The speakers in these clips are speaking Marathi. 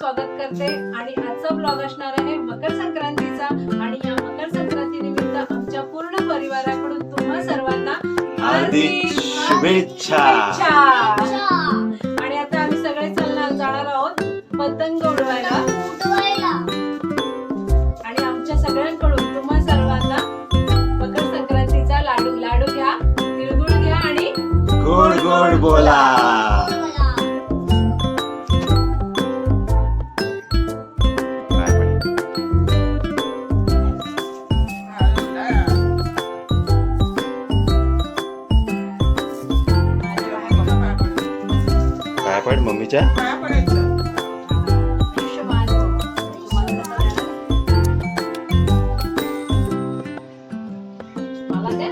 स्वागत करते आणि आजचा ब्लॉग असणार आहे मकर संक्रांतीचा आणि या मकर संक्रांती निमित्त आमच्या पूर्ण परिवाराकडून तुम्हा सर्वांना हार्दिक शुभेच्छा. आणि आता आम्ही सगळे जाणार आहोत पतंग उडवायला आणि आमच्या सगळ्यांकडून तुम्हा सर्वांना मकर संक्रांतीचा लाडू घ्या, तिळगुळ घ्या आणि गोड गोड बोला. काय पण मम्मीच्या मला द्या.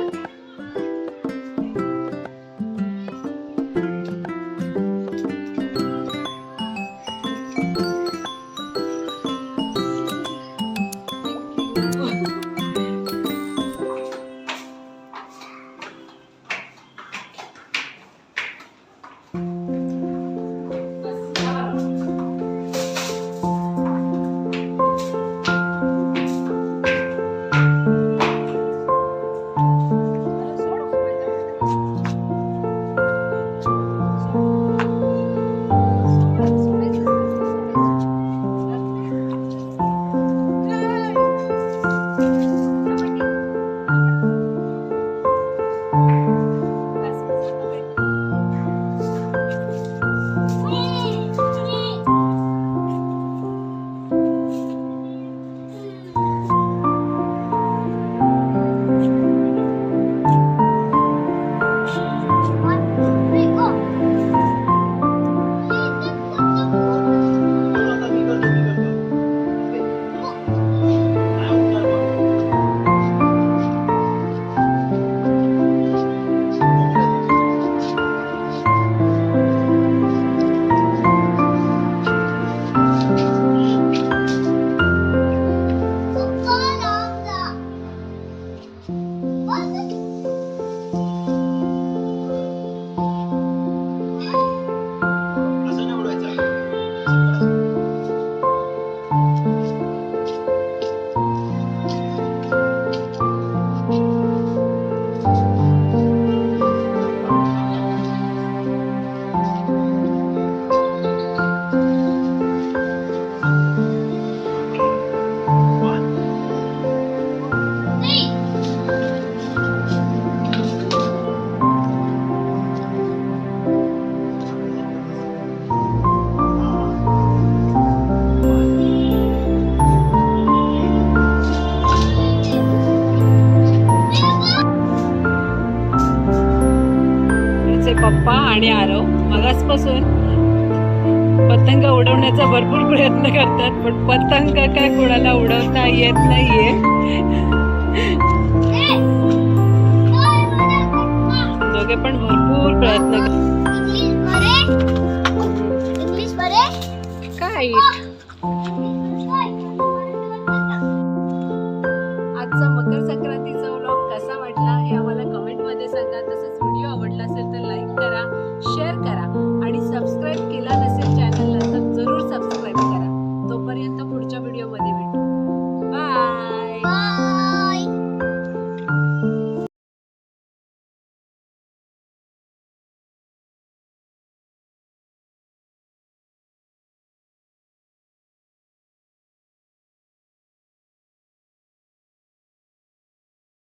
पप्पा आणि आरव मगासपासून पतंग उडवण्याचा भरपूर प्रयत्न करतात पण पतंग काय कोणाला उडवता येत नाहीये. दोघे पण भरपूर प्रयत्न करतात.